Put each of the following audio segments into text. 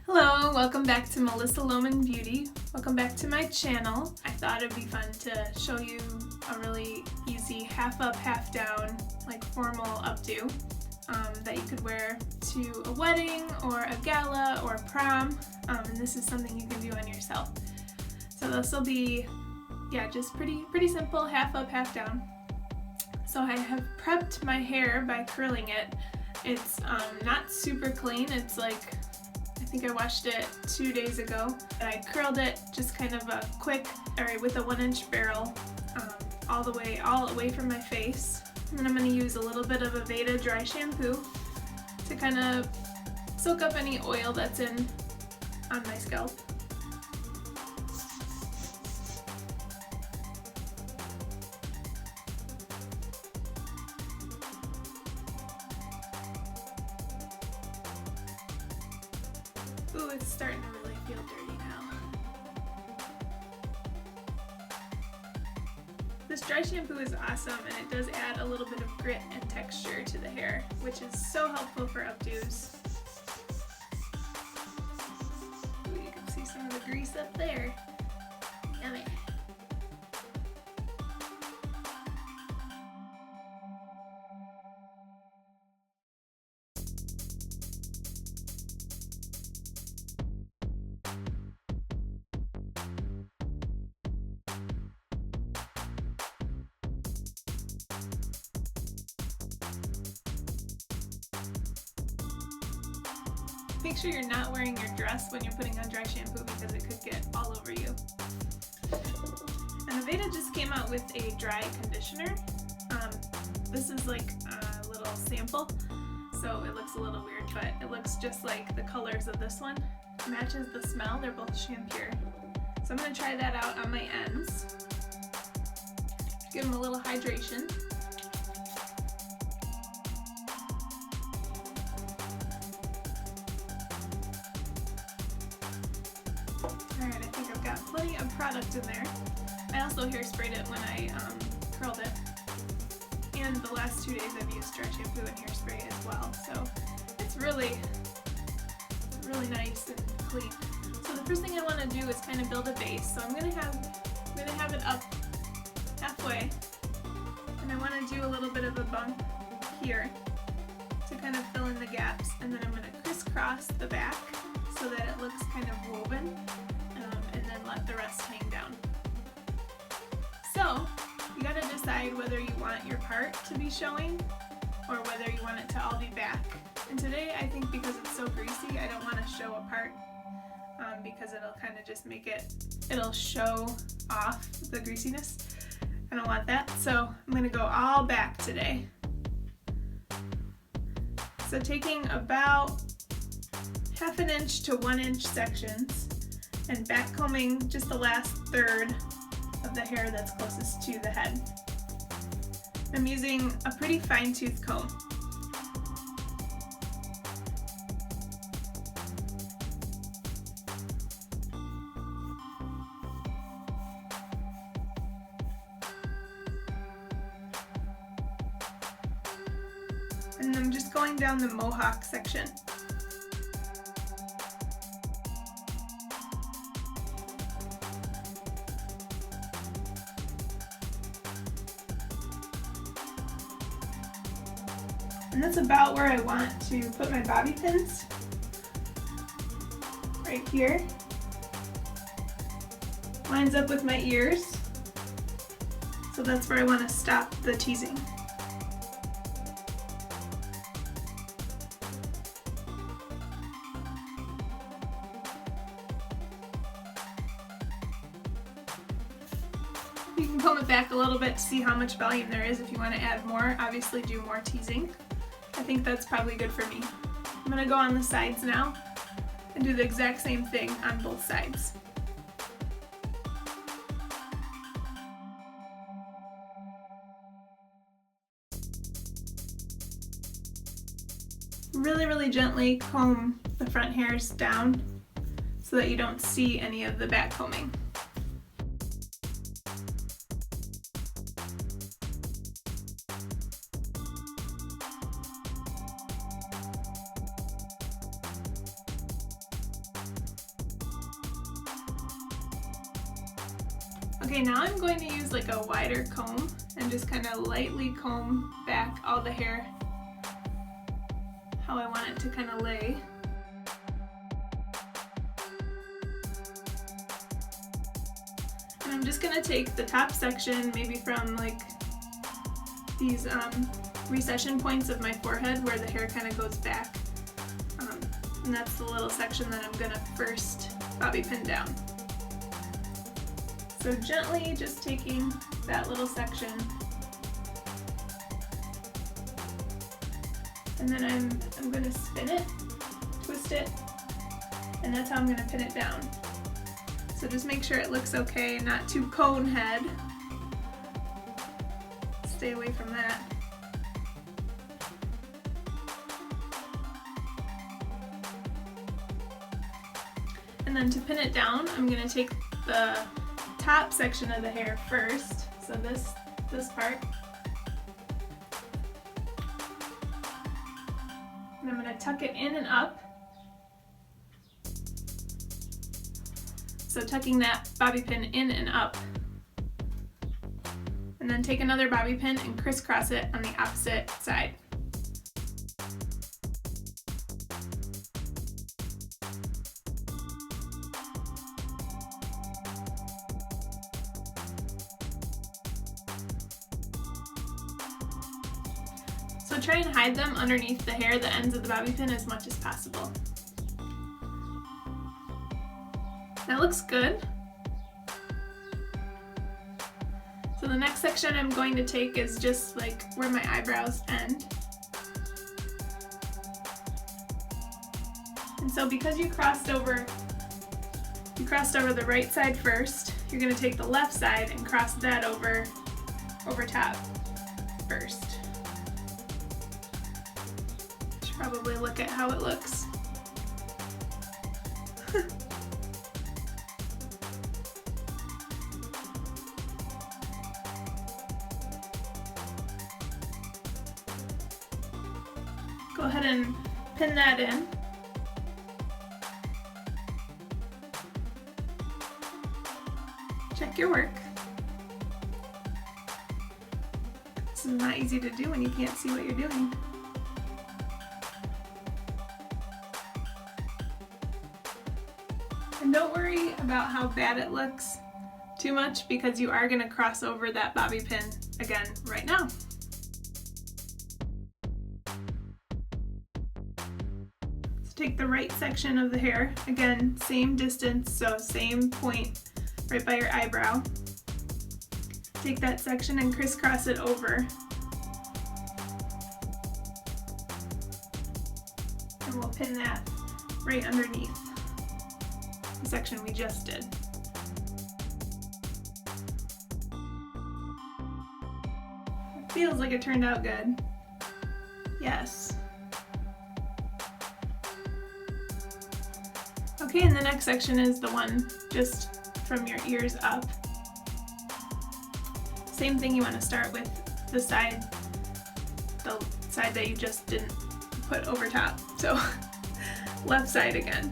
Hello, welcome back to Melissa Lohman Beauty. Welcome back to my channel. I thought it'd be fun to show you a really easy half up, half down, like formal updo that you could wear to a wedding or a gala or prom. And this is something you can do on yourself. So this will be, just pretty simple, half up, half down. So I have prepped my hair by curling it. It's not super clean. It's like, I think I washed it 2 days ago. I curled it just kind of a quick, with a 1-inch barrel, all away from my face. And then I'm going to use a little bit of Aveda dry shampoo to kind of soak up any oil that's on my scalp. Ooh, it's starting to really feel dirty now. This dry shampoo is awesome, and it does add a little bit of grit and texture to the hair, which is so helpful for updos. Ooh, you can see some of the grease up there. Yummy. Make sure you're not wearing your dress when you're putting on dry shampoo because it could get all over you. And Aveda just came out with a dry conditioner. This is like a little sample, so it looks a little weird, but it looks just like the colors of this one. It matches the smell. They're both Shampure. So I'm going to try that out on my ends. Give them a little hydration. Alright, I think I've got plenty of product in there. I also hairsprayed it when I curled it. And the last 2 days I've used dry shampoo and hairspray as well. So it's really nice and clean. So the first thing I want to do is kind of build a base. So I'm gonna have it up halfway. And I want to do a little bit of a bump here to kind of fill in the gaps. And then I'm going to crisscross the back so that it looks kind of woven. And then let the rest hang down. So you gotta decide whether you want your part to be showing or whether you want it to all be back. And today I think because it's so greasy, I don't want to show a part because it'll kind of just it'll show off the greasiness. I don't want that, so I'm gonna go all back today. So taking about 1/2 inch to 1 inch sections and backcombing just the last third of the hair that's closest to the head. I'm using a pretty fine tooth comb. And I'm just going down the mohawk section. And that's about where I want to put my bobby pins, right here. Lines up with my ears, so that's where I want to stop the teasing. You can comb it back a little bit to see how much volume there is if you want to add more. Obviously do more teasing. I think that's probably good for me. I'm going to go on the sides now and do the exact same thing on both sides. Really gently comb the front hairs down so that you don't see any of the back combing. Okay, now I'm going to use like a wider comb and just kind of lightly comb back all the hair how I want it to kind of lay. And I'm just gonna take the top section, maybe from like these recession points of my forehead where the hair kind of goes back. And that's the little section that I'm gonna first bobby pin down. So gently just taking that little section, and then I'm gonna spin it, twist it, and that's how I'm gonna pin it down. So just make sure it looks okay, not too cone head. Stay away from that. And then to pin it down, I'm gonna take the top section of the hair first, so this part, and I'm going to tuck it in and up. So tucking that bobby pin in and up, and then take another bobby pin and crisscross it on the opposite side. So try and hide them underneath the hair, the ends of the bobby pin, as much as possible. That looks good. So the next section I'm going to take is just like where my eyebrows end. And so because you crossed over the right side first, you're going to take the left side and cross that over top first. Probably look at how it looks. Go ahead and pin that in. Check your work. This is not easy to do when you can't see what you're doing. And don't worry about how bad it looks too much, because you are going to cross over that bobby pin again right now. So take the right section of the hair, again, same distance, so same point right by your eyebrow. Take that section and crisscross it over. And we'll pin that right underneath the section we just did. It feels like it turned out good. Yes. Okay, and the next section is the one just from your ears up. Same thing, you want to start with the side that you just didn't put over top. So left side again.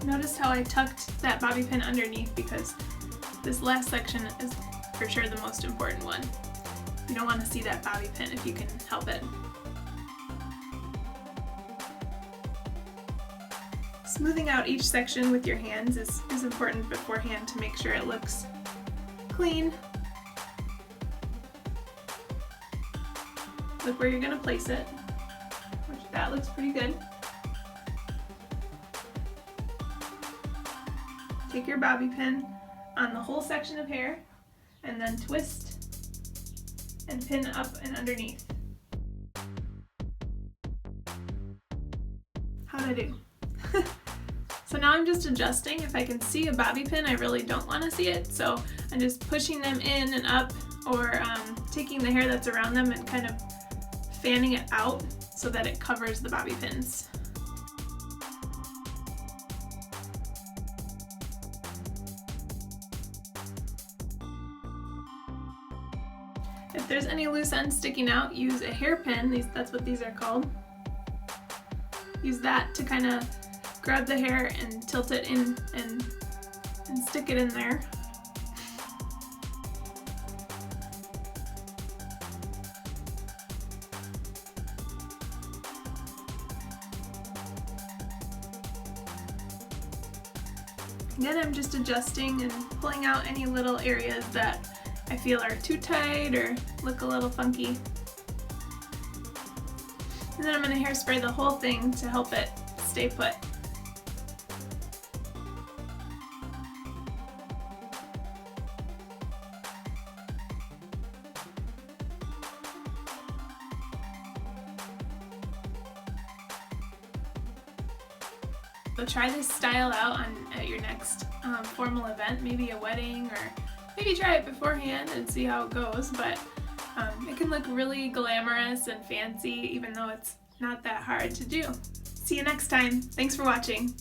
Notice how I tucked that bobby pin underneath, because this last section is for sure the most important one. You don't want to see that bobby pin if you can help it. Smoothing out each section with your hands is important beforehand to make sure it looks clean. Look where you're going to place it, which that looks pretty good. Take your bobby pin on the whole section of hair and then twist and pin up and underneath. How'd I do? So now I'm just adjusting. If I can see a bobby pin, I really don't want to see it, so I'm just pushing them in and up, or taking the hair that's around them and kind of fanning it out so that it covers the bobby pins. If there's any loose ends sticking out, use a hairpin. That's what these are called. use that to kind of grab the hair and tilt it in and stick it in there. Then I'm just adjusting and pulling out any little areas that I feel are too tight or look a little funky. And then I'm going to hairspray the whole thing to help it stay put. So try this style out at your next formal event, maybe a wedding, or maybe try it beforehand and see how it goes, but it can look really glamorous and fancy even though it's not that hard to do. See you next time. Thanks for watching.